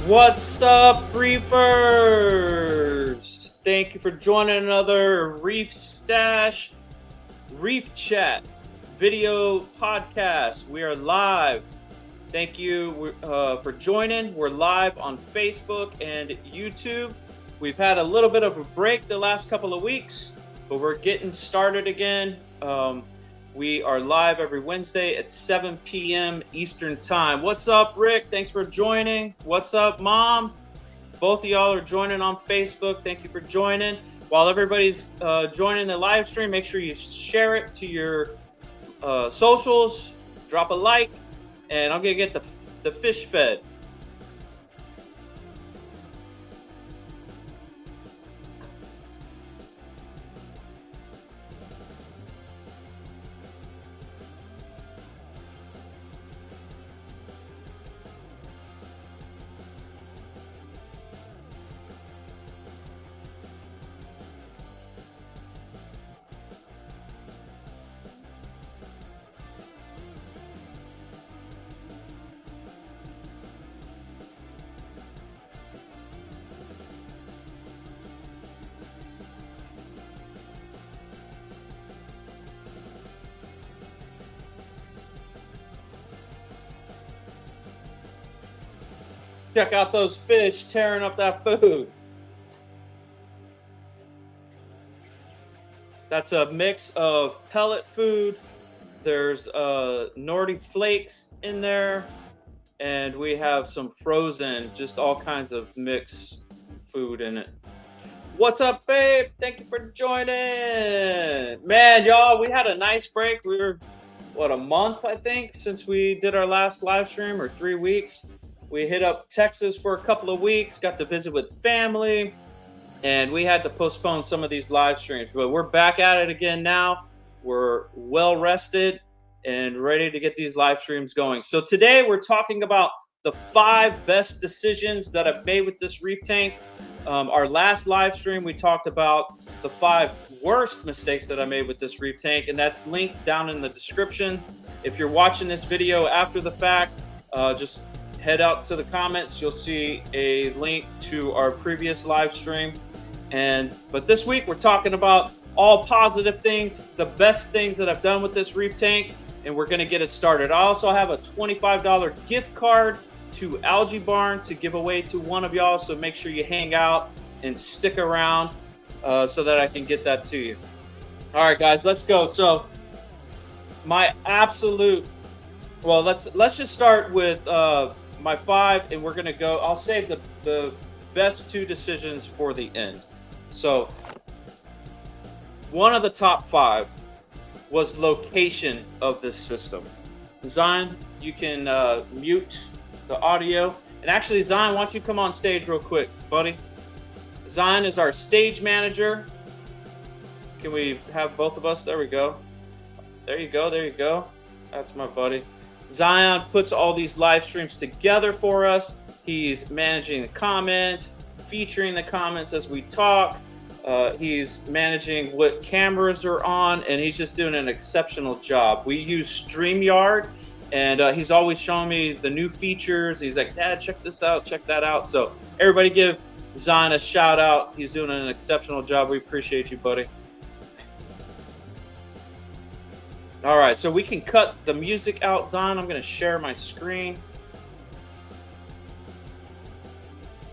What's up, reefers? Thank you for joining another Reef Stash Reef Chat video podcast. We are live. Thank you for joining. We're live on Facebook and YouTube. We've had a little bit of a break the last couple of weeks, but we're getting started again. We are live every Wednesday at 7 p.m. Eastern Time. What's up, Rick? Thanks for joining. What's up, Mom? Both of y'all are joining on Facebook. Thank you for joining. While everybody's joining the live stream, make sure you share it to your socials. Drop a like, and I'm going to get the fish fed. Check out those fish tearing up that food. That's a mix of pellet food. There's Nordy flakes in there, and we have some frozen, just all kinds of mixed food in it. What's up, babe? Thank you for joining. Man, y'all, we had a nice break. We were, a month, I think, since we did our last live stream, or 3 weeks. We hit up Texas for a couple of weeks, got to visit with family, and we had to postpone some of these live streams. But we're back at it again now. We're well rested and ready to get these live streams going. So today we're talking about the 5 best decisions that I've made with this reef tank. Our last live stream, we talked about the 5 worst mistakes that I made with this reef tank, and that's linked down in the description. If you're watching this video after the fact, just head out to the comments. You'll see a link to our previous live stream. But this week we're talking about all positive things, the best things that I've done with this reef tank, and we're going to get it started. I also have a $25 gift card to Algae Barn to give away to one of y'all, so make sure you hang out and stick around so that I can get that to you. All right, guys, let's go. So my absolute, let's just start with my 5, and we're gonna go. I'll save the best 2 decisions for the end. So one of the top 5 was location of this system. Zion, you can mute the audio. And actually, Zion, why don't you come on stage real quick, buddy? Zion is our stage manager. Can we have both of us? There we go. There you go. There you go. That's my buddy. Zion puts all these live streams together for us. He's managing the comments, featuring the comments as we talk. He's managing what cameras are on, and he's just doing an exceptional job. We use StreamYard, and he's always showing me the new features. He's like, Dad, check this out, check that out. So everybody give Zion a shout out. He's doing an exceptional job. We appreciate you, buddy. All right, so we can cut the music out, Zion. I'm going to share my screen.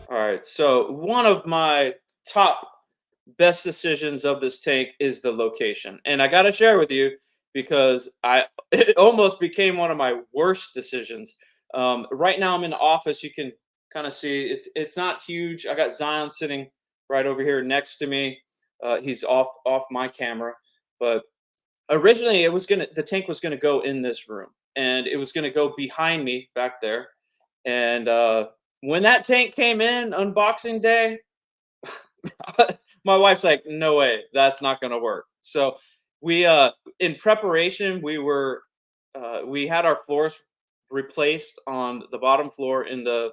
All right, so one of my top best decisions of this tank is the location. And I got to share with you because it almost became one of my worst decisions. Right now I'm in the office. You can kind of see it's not huge. I got Zion sitting right over here next to me. He's off my camera, but originally the tank was gonna go in this room, and it was gonna go behind me back there. And when that tank came in unboxing day, my wife's like, no way, that's not gonna work. So we in preparation, we had our floors replaced on the bottom floor in the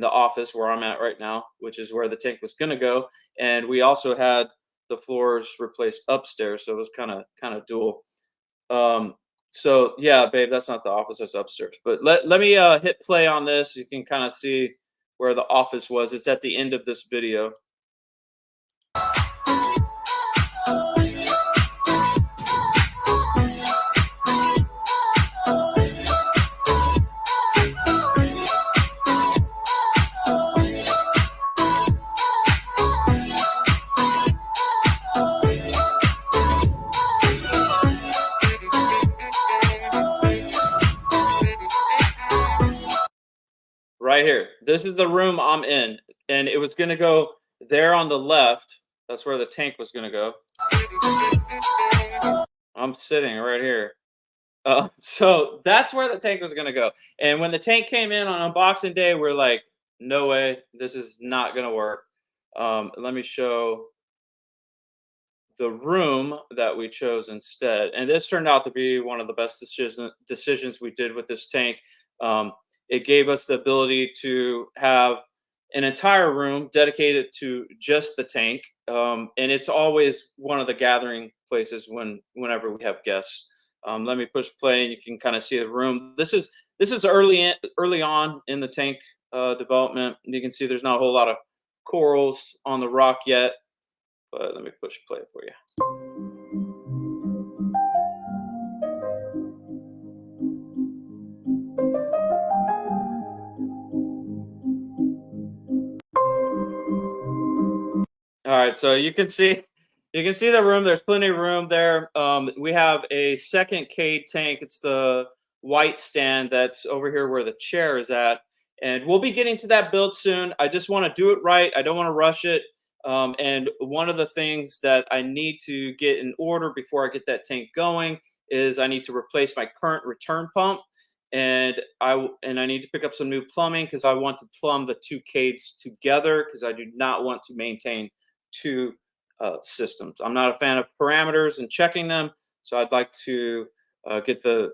office where I'm at right now, which is where the tank was gonna go. And we also had the floors replaced upstairs, so it was kind of dual. So yeah, babe, that's not the office, that's upstairs. But let me hit play on this. You can kind of see where the office was. It's at the end of this video. Right here. This is the room I'm in, and it was going to go there on the left. That's where the tank was going to go. I'm sitting right here. So that's where the tank was going to go. And when the tank came in on unboxing day, we're like, no way, this is not going to work. Let me show the room that we chose instead. And this turned out to be one of the best decisions we did with this tank. It gave us the ability to have an entire room dedicated to just the tank. And it's always one of the gathering places whenever we have guests. Let me push play and you can kind of see the room. This is early on in the tank development. You can see there's not a whole lot of corals on the rock yet, but let me push play for you. All right, so you can see the room. There's plenty of room there. We have a second Cade tank. It's the white stand that's over here where the chair is at, and we'll be getting to that build soon. I just want to do it right. I don't want to rush it. And one of the things that I need to get in order before I get that tank going is I need to replace my current return pump, and I need to pick up some new plumbing because I want to plumb the two Cades together because I do not want to maintain two systems. I'm not a fan of parameters and checking them, so I'd like to get the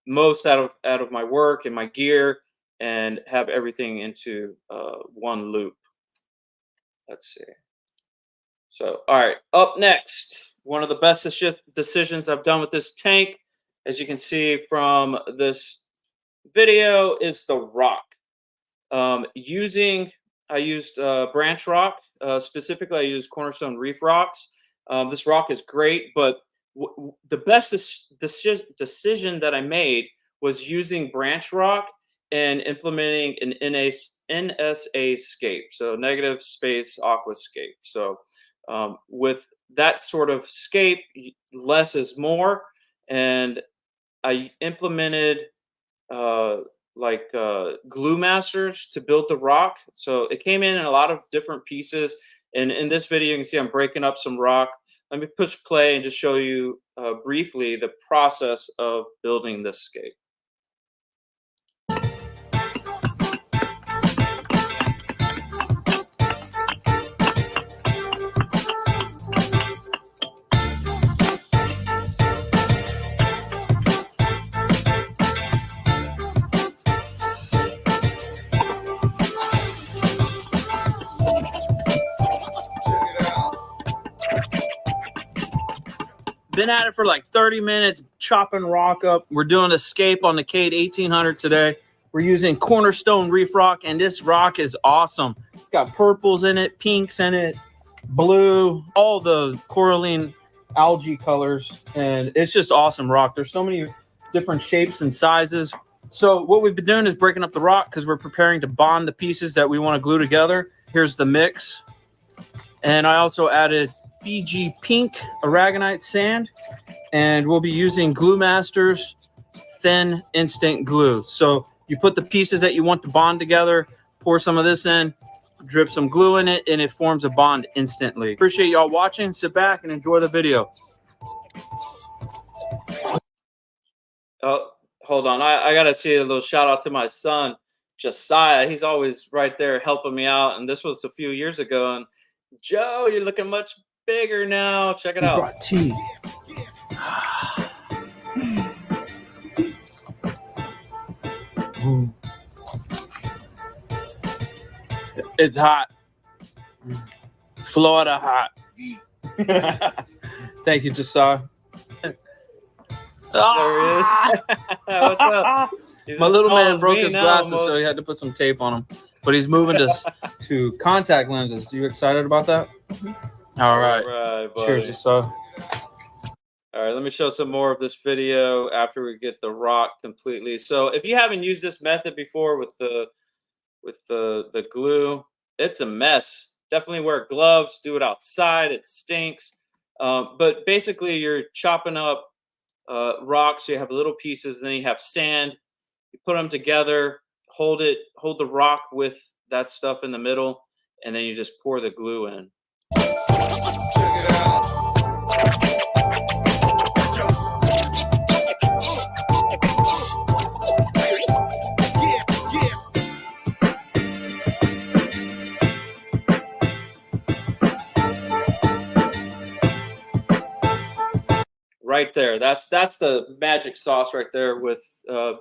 most out of my work and my gear and have everything into one loop. Let's see. So, all right, up next, one of the best decisions I've done with this tank, as you can see from this video, is the rock. I used branch rock. Specifically, I used Cornerstone Reef rocks. This rock is great, but the best decision that I made was using branch rock and implementing an NSA scape, so negative space aquascape. So with that sort of scape, less is more, and I implemented glue masters to build the rock. So it came in a lot of different pieces. And in this video, you can see I'm breaking up some rock. Let me push play and just show you briefly the process of building this scape. Been at it for like 30 minutes, chopping rock up. We're doing a scape on the Cade 1800 today. We're using Cornerstone Reef rock, and this rock is awesome. It's got purples in it, pinks in it, blue, all the coralline algae colors, and it's just awesome rock. There's so many different shapes and sizes. So what we've been doing is breaking up the rock because we're preparing to bond the pieces that we want to glue together. Here's the mix. And I also added Fiji pink aragonite sand, and we'll be using Glue Masters thin instant glue. So you put the pieces that you want to bond together, pour some of this in, drip some glue in it, and it forms a bond instantly. Appreciate y'all watching. Sit back and enjoy the video. Oh, hold on. I gotta see a little shout out to my son Josiah. He's always right there helping me out, and this was a few years ago. And Joe, you're looking much bigger now. Check it out. Brought tea. It's hot. Florida hot. Thank you, Josiah. There he is. What's up? He's My little man broke his glasses, so he had to put some tape on him. but he's moving to contact lenses. You excited about that? All right. Cheers, so. All right, let me show some more of this video after we get the rock completely. So if you haven't used this method before with the glue, it's a mess. Definitely wear gloves. Do it outside. It stinks. But basically, you're chopping up rocks. So you have little pieces, and then you have sand. You put them together. Hold the rock with that stuff in the middle, and then you just pour the glue in. Right there. That's the magic sauce right there with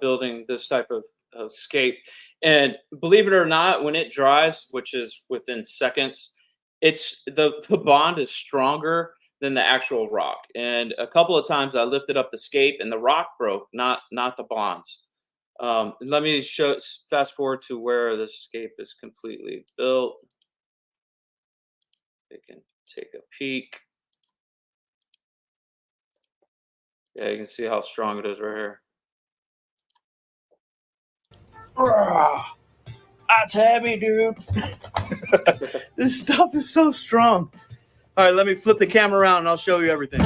building this type of scape. And believe it or not, when it dries, which is within seconds, it's the bond is stronger than the actual rock. And a couple of times I lifted up the scape and the rock broke, not the bonds. Let me fast forward to where the scape is completely built. You can take a peek. Yeah, you can see how strong it is right here. That's heavy, dude. This stuff is so strong. All right, let me flip the camera around and I'll show you everything.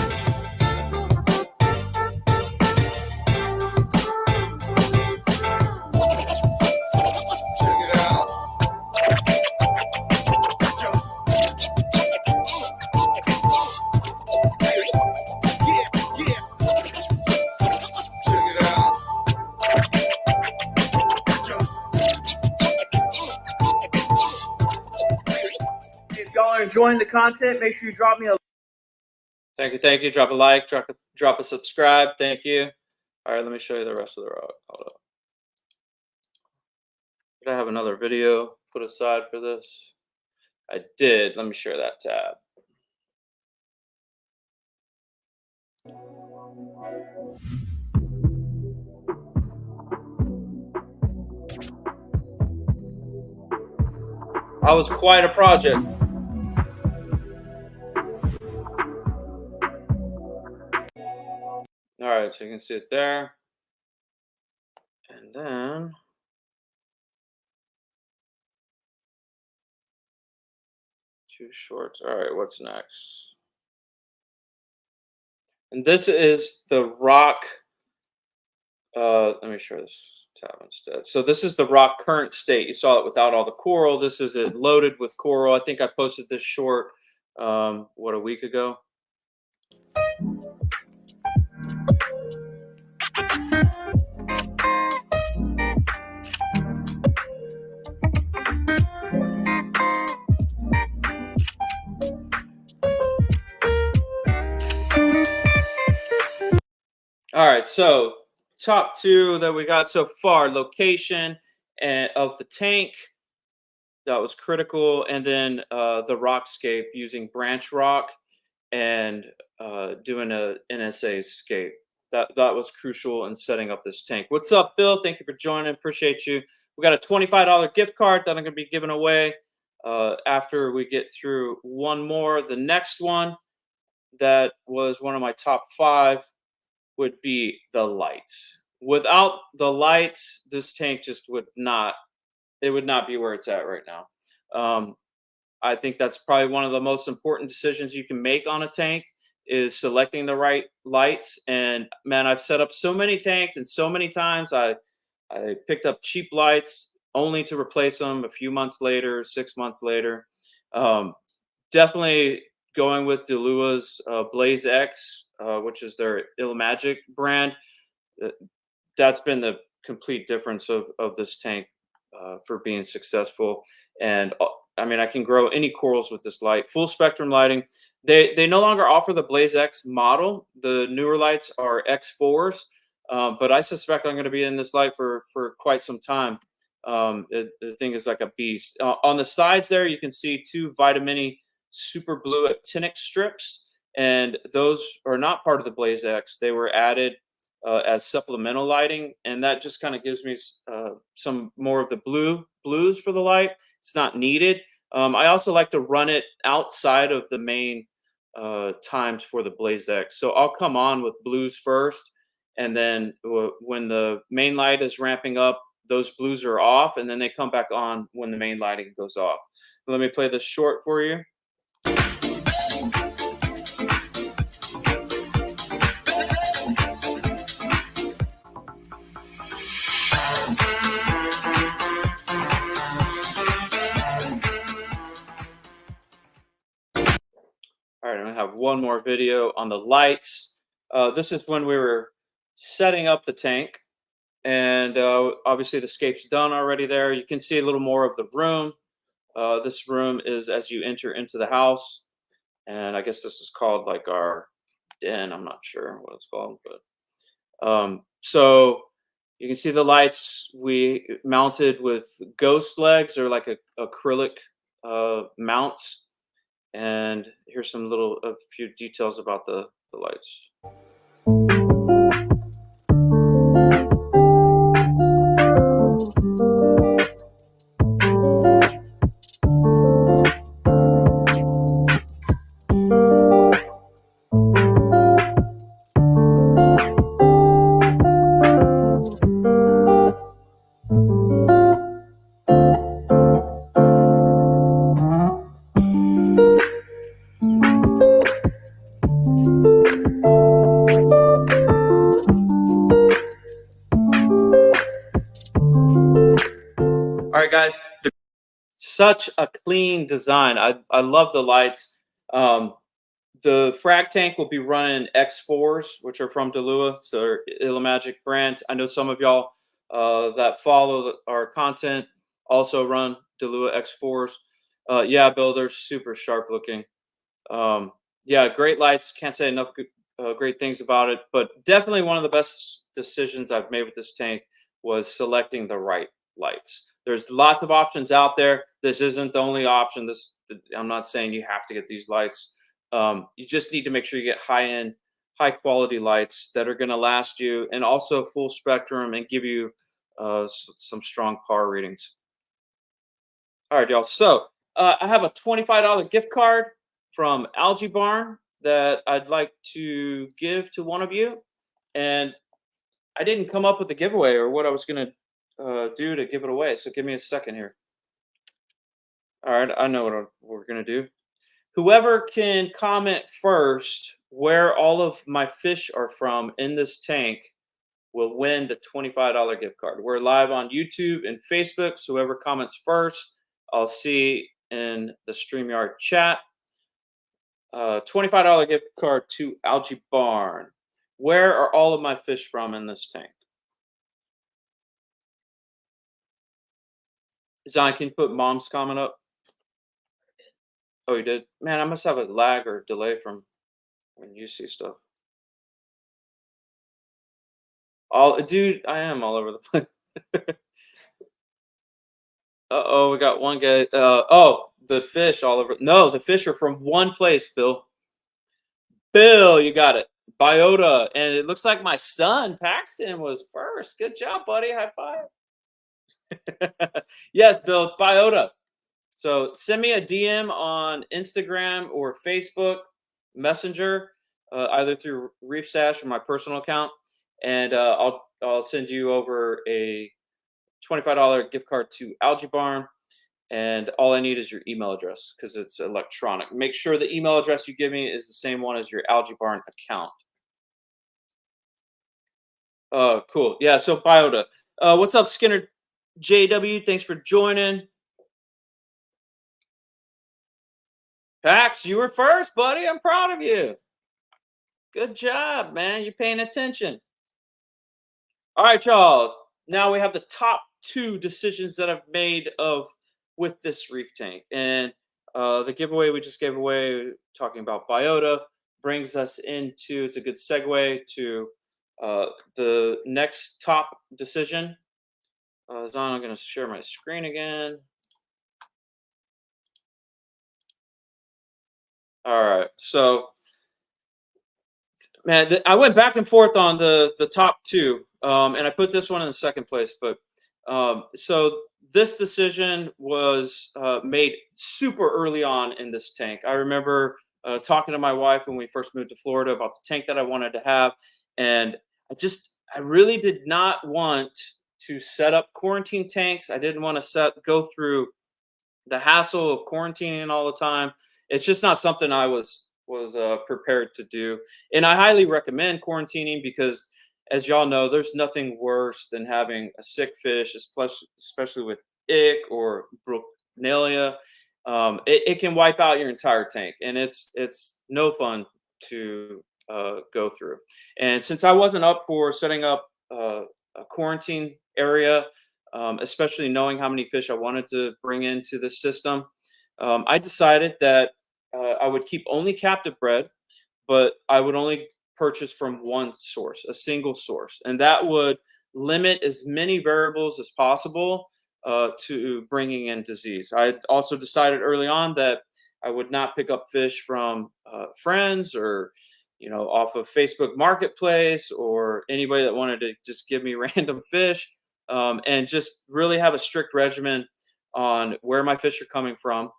If y'all are enjoying the content, make sure you drop me a Thank you. Drop a like, drop a subscribe. Thank you. All right, let me show you the rest of the rock. Hold up. Did I have another video put aside for this? I did. Let me share that tab. That was quite a project. All right, so you can see it there. And then two shorts. All right, what's next? And this is the rock. Let me share this tab instead. So this is the rock current state. You saw it without all the coral. This is it loaded with coral. I think I posted this short, a week ago. All right, so top two that we got so far: location and of the tank. That was critical, and then the rockscape using branch rock and doing a NSA scape. That was crucial in setting up this tank. What's up, Bill? Thank you for joining. Appreciate you. We got a $25 gift card that I'm going to be giving away after we get through one more. The next one that was one of my top 5 would be the lights. Without the lights, this tank just would not be where it's at right now. I think that's probably one of the most important decisions you can make on a tank is selecting the right lights. And man, I've set up so many tanks and so many times I picked up cheap lights only to replace them a few months later, 6 months later. Definitely going with DeLua's Blaze X, which is their Ilmagic brand. That's been the complete difference of this tank for being successful. And I mean, I can grow any corals with this light. Full spectrum lighting. They no longer offer the Blaze X model. The newer lights are X4s, but I suspect I'm going to be in this light for quite some time. The thing is like a beast. On the sides there, you can see 2 Vitamini super blue actinic strips, and those are not part of the Blaze X. They were added as supplemental lighting, and that just kind of gives me some more of the blue blues for the light. It's not needed. I also like to run it outside of the main times for the Blaze X. So I'll come on with blues first, and then when the main light is ramping up, those blues are off, and then they come back on when the main lighting goes off. Let me play this short for you. All right, I'm gonna have one more video on the lights. This is when we were setting up the tank, and obviously the scape's done already there. You can see a little more of the room. This room is as you enter into the house, and I guess this is called like our den. I'm not sure what it's called, but so you can see the lights we mounted with ghost legs or like a acrylic mounts. And here's some a few details about the lights. All right, guys, such a clean design. I love the lights. The frag tank will be running X4s, which are from DeLua, so they're Illumagic brands. I know some of y'all that follow our content also run DeLua X4s. Yeah, Bill, they're super sharp looking. Yeah, great lights. Can't say enough great things about it, but definitely one of the best decisions I've made with this tank was selecting the right lights. There's lots of options out there. This isn't the only option. I'm not saying you have to get these lights. You just need to make sure you get high-end, high-quality lights that are going to last you, and also full spectrum and give you some strong PAR readings. All right, y'all. So I have a $25 gift card from Algae Barn that I'd like to give to one of you, and I didn't come up with a giveaway or what I was going to do to give it away. So give me a second here. All right, I know what we're going to do. Whoever can comment first where all of my fish are from in this tank will win the $25 gift card. We're live on YouTube and Facebook, so whoever comments first, I'll see in the StreamYard chat. $25 gift card to Algae Barn. Where are all of my fish from in this tank? Zion, can you put mom's comment up? Oh, you did? Man, I must have a lag or delay from when you see stuff. Dude, I am all over the place. Uh-oh, we got one guy. Oh, the fish all over. No, the fish are from one place, Bill. Bill, you got it. Biota. And it looks like my son, Paxton, was first. Good job, buddy. High five. Yes, Bill, it's Biota. So send me a DM on Instagram or Facebook Messenger, either through ReefStash or my personal account, and I'll send you over a $25 gift card to Algae Barn. And all I need is your email address because it's electronic. Make sure the email address you give me is the same one as your Algae Barn account. Cool. Yeah. So Biota. What's up, Skinner JW? Thanks for joining. Pax, you were first, buddy. I'm proud of you. Good job, man. You're paying attention. All right, y'all. Now we have the top 2 decisions that I've made with this reef tank. And the giveaway we just gave away, talking about Biota, brings us into, it's a good segue to the next top decision. Zon, I'm going to share my screen again. All right, so man, I went back and forth on the top 2, and I put this one in the second place. But so this decision was made super early on in this tank. I remember talking to my wife when we first moved to Florida about the tank that I wanted to have, and I really did not want to set up quarantine tanks. I didn't want to go through the hassle of quarantining all the time. It's just not something I was prepared to do. And I highly recommend quarantining because, as y'all know, there's nothing worse than having a sick fish, especially with ick or Bruchnelia. It can wipe out your entire tank, and it's no fun to go through. And since I wasn't up for setting up a quarantine area, especially knowing how many fish I wanted to bring into the system, I decided that I would keep only captive bred, but I would only purchase from one source, a single source, and that would limit as many variables as possible to bringing in disease. I also decided early on that I would not pick up fish from friends or off of Facebook Marketplace or anybody that wanted to just give me random fish, and just really have a strict regimen on where my fish are coming from.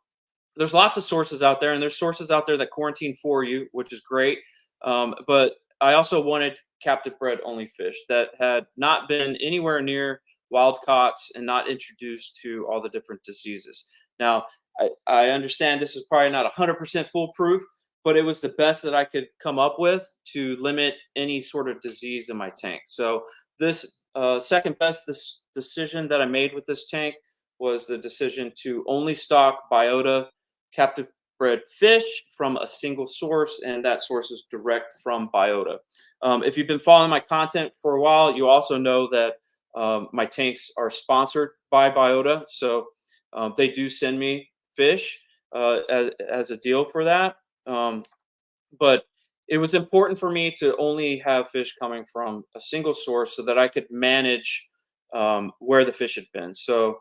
There's lots of sources out there, and there's sources out there that quarantine for you, which is great. But I also wanted captive bred only fish that had not been anywhere near wild caught and not introduced to all the different diseases. Now, I understand this is probably not 100% foolproof, but it was the best that I could come up with to limit any sort of disease in my tank. So this second best decision that I made with this tank was the decision to only stock Biota captive bred fish from a single source, and that source is direct from Biota. If you've been following my content for a while, you also know that my tanks are sponsored by Biota, so they do send me fish as a deal for that. But it was important for me to only have fish coming from a single source so that I could manage where the fish had been. So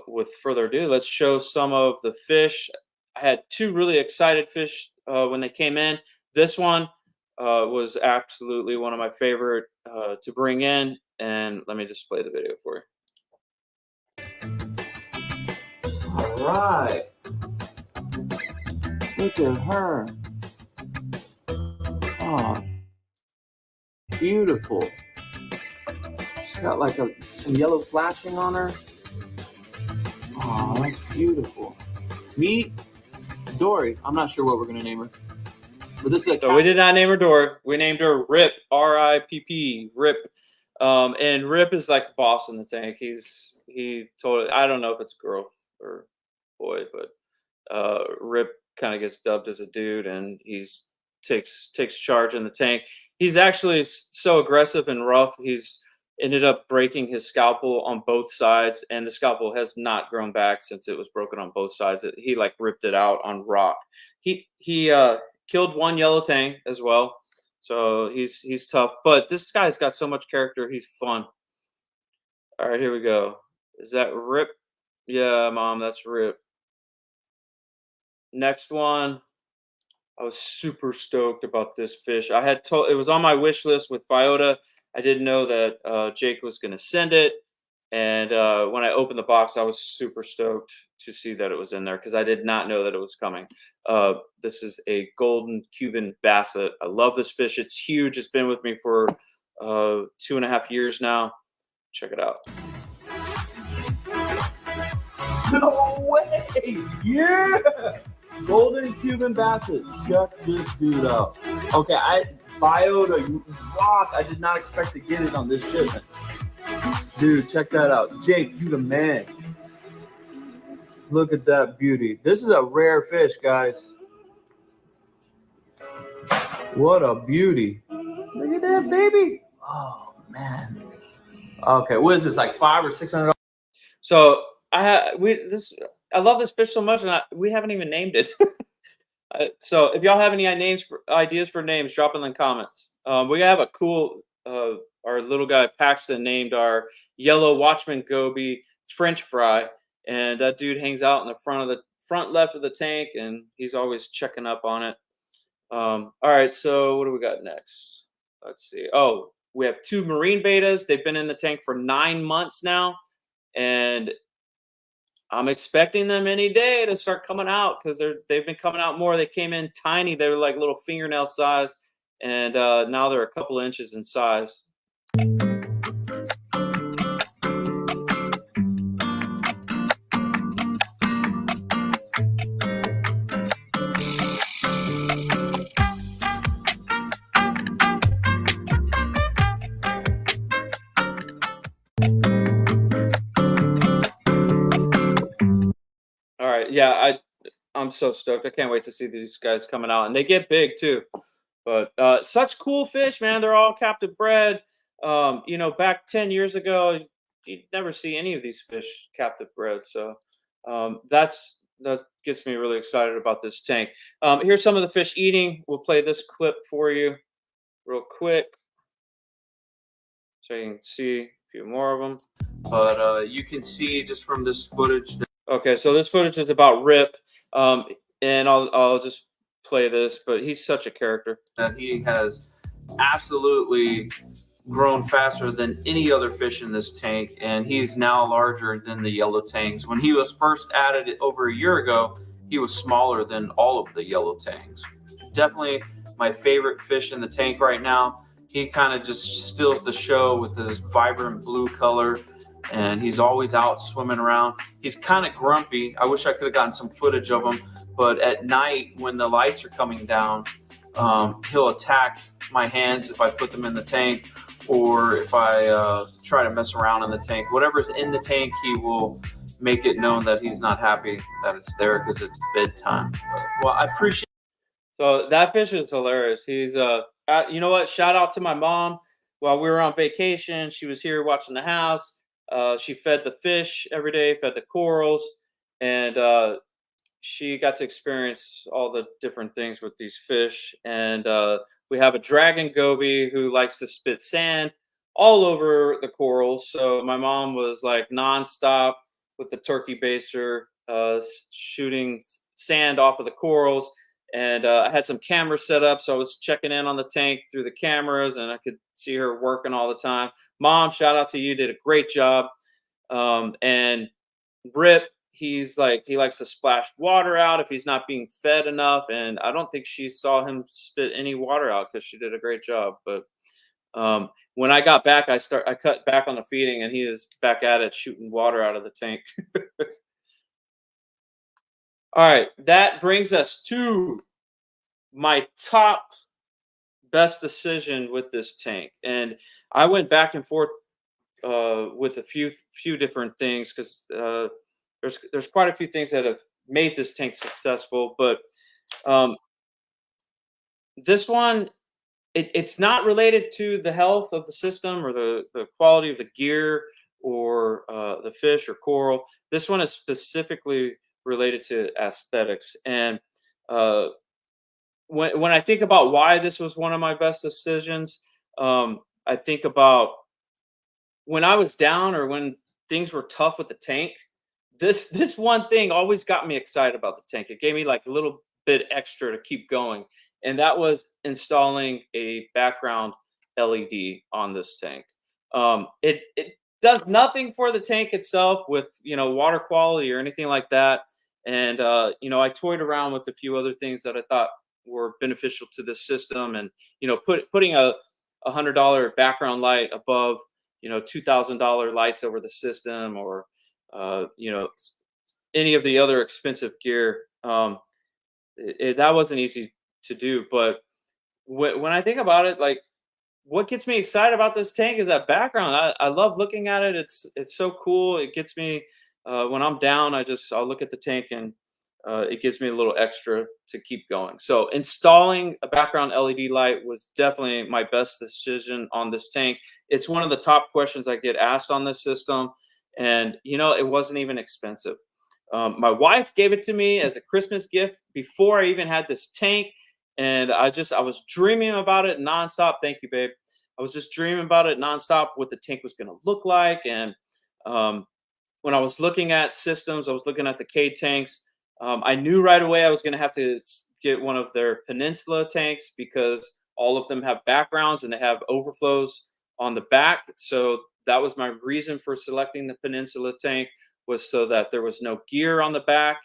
with further ado, let's show some of the fish. I had two really excited fish when they came in. This one was absolutely one of my favorite to bring in. And let me just play the video for you. All right. Look at her. Oh, beautiful. She's got like some yellow flashing on her. Oh, that's beautiful. Meet Dory. I'm not sure what we're gonna name her, but this is. So we did not name her Dory. We named her Rip. R-I-P-P. Rip. And Rip is like the boss in the tank. He totally. I don't know if it's girl or boy, but Rip kind of gets dubbed as a dude, and he's takes charge in the tank. He's actually so aggressive and rough. He's ended up breaking his scalpel on both sides, and the scalpel has not grown back since it was broken on both sides. He like ripped it out on rock. He killed one yellow tang as well, so he's tough. But this guy's got so much character. He's fun. All right, here we go. Is that Rip? Yeah, Mom, that's Rip. Next one. I was super stoked about this fish. I had told it was on my wish list with Biota. I didn't know that Jake was going to send it, and when I opened the box, I was super stoked to see that it was in there because I did not know that it was coming. This is a golden Cuban basset. I love this fish. It's huge. It's been with me for 2.5 years now. Check it out. No way! Yeah! Golden Cuban basset. Check this dude out. Okay, Biota, you rock. I did not expect to get it on this shipment. Dude, check that out. Jake, you the man. Look at that beauty. This is a rare fish, guys. What a beauty. Look at that baby. Oh, man. Okay, what is this, like $500 or $600? So I love this fish so much, and we haven't even named it. So if y'all have any ideas for names, drop them in the comments. We have a cool, our little guy Paxton named our yellow Watchman goby French fry, and that dude hangs out in the front left of the tank, and he's always checking up on it. All right, so what do we got next? Let's see. Oh, we have two marine betas. They've been in the tank for 9 months now, and I'm expecting them any day to start coming out because they've been coming out more. They came in tiny. They were like little fingernail size, and now they're a couple inches in size. All right, yeah, I'm so stoked. I can't wait to see these guys coming out, and they get big too. But such cool fish, man. They're all captive bred. Back 10 years ago, you'd never see any of these fish captive bred. So that gets me really excited about this tank. Here's some of the fish eating. We'll play this clip for you real quick, so you can see a few more of them. But you can see just from this footage. Okay, so this footage is about Rip, and I'll just play this. But he's such a character that he has absolutely grown faster than any other fish in this tank, and he's now larger than the yellow tangs. When he was first added over a year ago, he was smaller than all of the yellow tangs. Definitely my favorite fish in the tank right now. He kind of just steals the show with his vibrant blue color, and he's always out swimming around. He's kind of grumpy. I wish I could have gotten some footage of him, but at night when the lights are coming down, he'll attack my hands if I put them in the tank, or if I try to mess around in the tank. Whatever's in the tank, he will make it known that he's not happy that it's there because it's bedtime. Well, I appreciate. So that fish is hilarious. He's you know what? Shout out to my mom. While we were on vacation, she was here watching the house. She fed the fish every day, fed the corals, and she got to experience all the different things with these fish. And we have a dragon goby who likes to spit sand all over the corals. So my mom was like nonstop with the turkey baster, shooting sand off of the corals. And I had some cameras set up, so I was checking in on the tank through the cameras, and I could see her working all the time. Mom, shout out to you, did a great job. And Rip, he likes to splash water out if he's not being fed enough, and I don't think she saw him spit any water out because she did a great job. But when I got back, I cut back on the feeding, and he is back at it shooting water out of the tank. All right, that brings us to my top best decision with this tank, and I went back and forth with a few different things because there's quite a few things that have made this tank successful, but um, this one, it's not related to the health of the system or the quality of the gear or the fish or coral. This one is specifically related to aesthetics. And when I think about why this was one of my best decisions, I think about when I was down or when things were tough with the tank. This one thing always got me excited about the tank. It gave me like a little bit extra to keep going, and that was installing a background LED on this tank. It does nothing for the tank itself with water quality or anything like that. And I toyed around with a few other things that I thought were beneficial to this system, and putting a $100 background light above $2,000 lights over the system, or any of the other expensive gear. That wasn't easy to do, but when I think about it, like, what gets me excited about this tank is that background. I love looking at it. It's so cool. It gets me when I'm down. I'll look at the tank, and it gives me a little extra to keep going. So installing a background LED light was definitely my best decision on this tank. It's one of the top questions I get asked on this system, and it wasn't even expensive. My wife gave it to me as a Christmas gift before I even had this tank, and I was dreaming about it nonstop. Thank you, babe. I was just dreaming about it nonstop, what the tank was going to look like. And when I was looking at systems, I was looking at the K tanks. I knew right away I was going to have to get one of their Peninsula tanks because all of them have backgrounds and they have overflows on the back. So that was my reason for selecting the Peninsula tank. was so that there was no gear on the back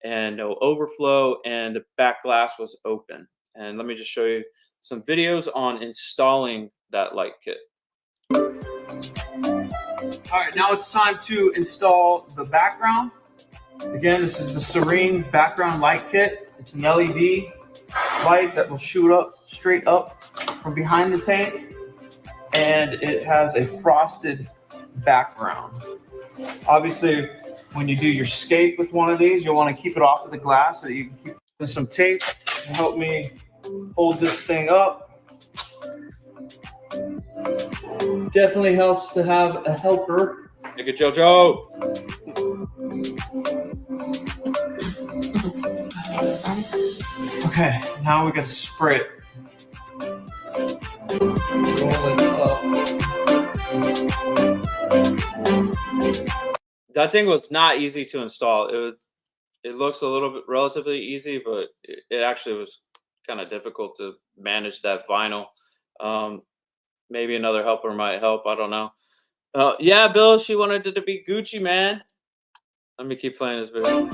and no overflow, and the back glass was open. And let me just show you some videos on installing that light kit. All right, now it's time to install the background. Again, this is the Serene background light kit. It's an LED light that will shoot up straight up from behind the tank, and it has a frosted background. Obviously, when you do your scape with one of these, you'll want to keep it off of the glass so that you can keep. There's some tape to help me hold this thing up. Definitely helps to have a helper. Take it, JoJo. Okay, now we gotta spray it. Roll it up. That thing was not easy to install. It looks a little bit relatively easy, but it actually was kind of difficult to manage that vinyl. Maybe another helper might help. I don't know. Yeah, Bill, she wanted it to be Gucci, man. Let me keep playing this video.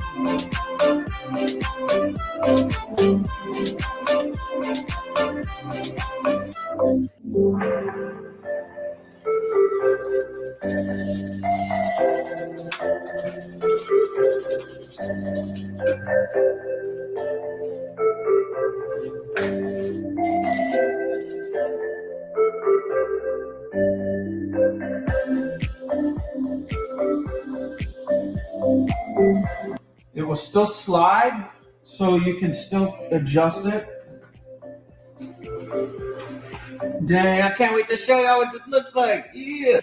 It will still slide, so you can still adjust it. Dang, I can't wait to show y'all what this looks like. Yeah.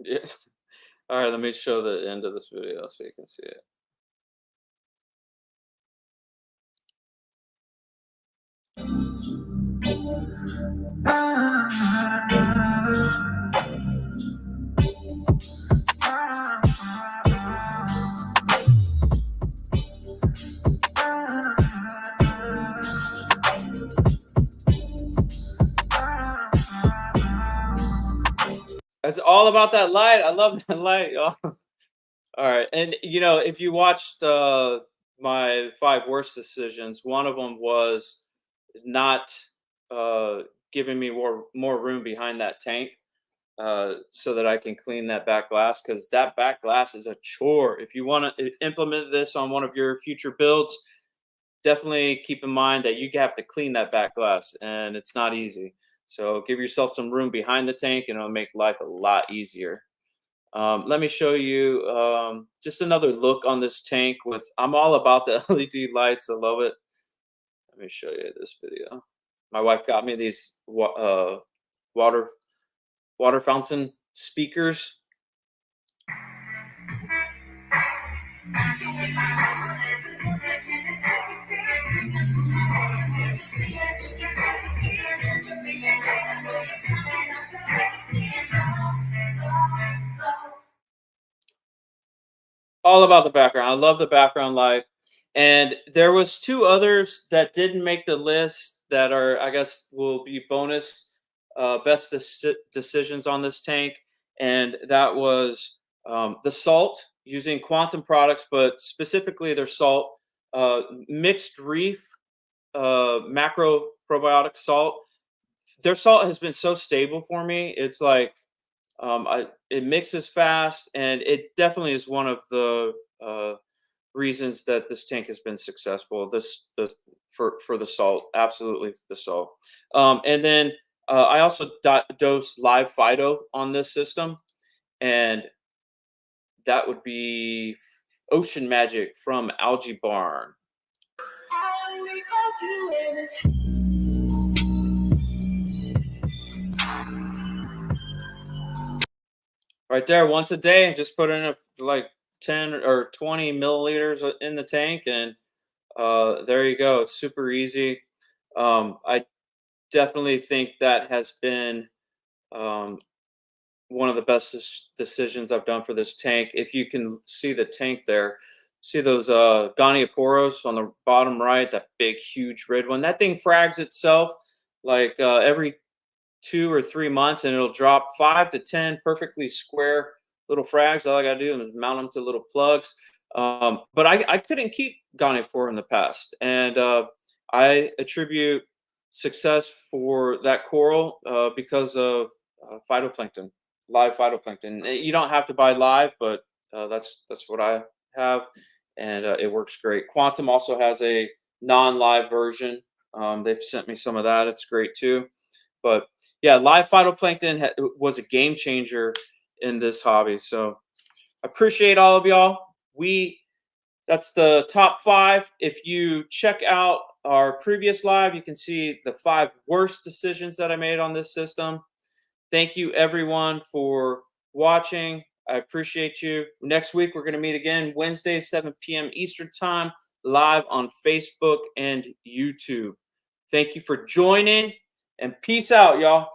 Yeah. All right, let me show the end of this video so you can see it. It's all about that light. I love that light, y'all. All right, and you know, if you watched my 5 worst decisions, one of them was not giving me more room behind that tank, so that I can clean that back glass, because that back glass is a chore. If you want to implement this on one of your future builds, definitely keep in mind that you have to clean that back glass, and it's not easy. So give yourself some room behind the tank, and it'll make life a lot easier. Let me show you just another look on this tank. I'm all about the LED lights. I love it. Let me show you this video. My wife got me these water fountain speakers. All about the background. I love the background light. And there was 2 others that didn't make the list that are, I guess, will be bonus best decisions on this tank. And that was the salt, using Quantum products, but specifically their salt, mixed reef macro probiotic salt. Their salt has been so stable for me. It's like it mixes fast, and it definitely is one of the reasons that this tank has been successful. For the salt, absolutely the salt. And then I also dose live phyto on this system, and that would be Ocean Magic from Algae Barn. Right there, once a day, just put in like 10 or 20 milliliters in the tank, and there you go. It's super easy. I definitely think that has been one of the best decisions I've done for this tank. If you can see the tank there, see those Goniaporos on the bottom right, that big, huge red one. That thing frags itself like every 2 or 3 months, and it'll drop 5 to 10 perfectly square little frags. All I got to do is mount them to little plugs. But I couldn't keep Goniapora in the past, and I attribute success for that coral because of phytoplankton, live phytoplankton. You don't have to buy live, but that's what I have, and it works great. Quantum also has a non-live version. They've sent me some of that. It's great too. But yeah, live phytoplankton was a game changer in this hobby. So I appreciate all of y'all. That's the top 5. If you check out our previous live, you can see the 5 worst decisions that I made on this system. Thank you everyone for watching. I appreciate you. Next week, we're going to meet again Wednesday, 7 p.m. Eastern Time, live on Facebook and YouTube. Thank you for joining, and peace out, y'all.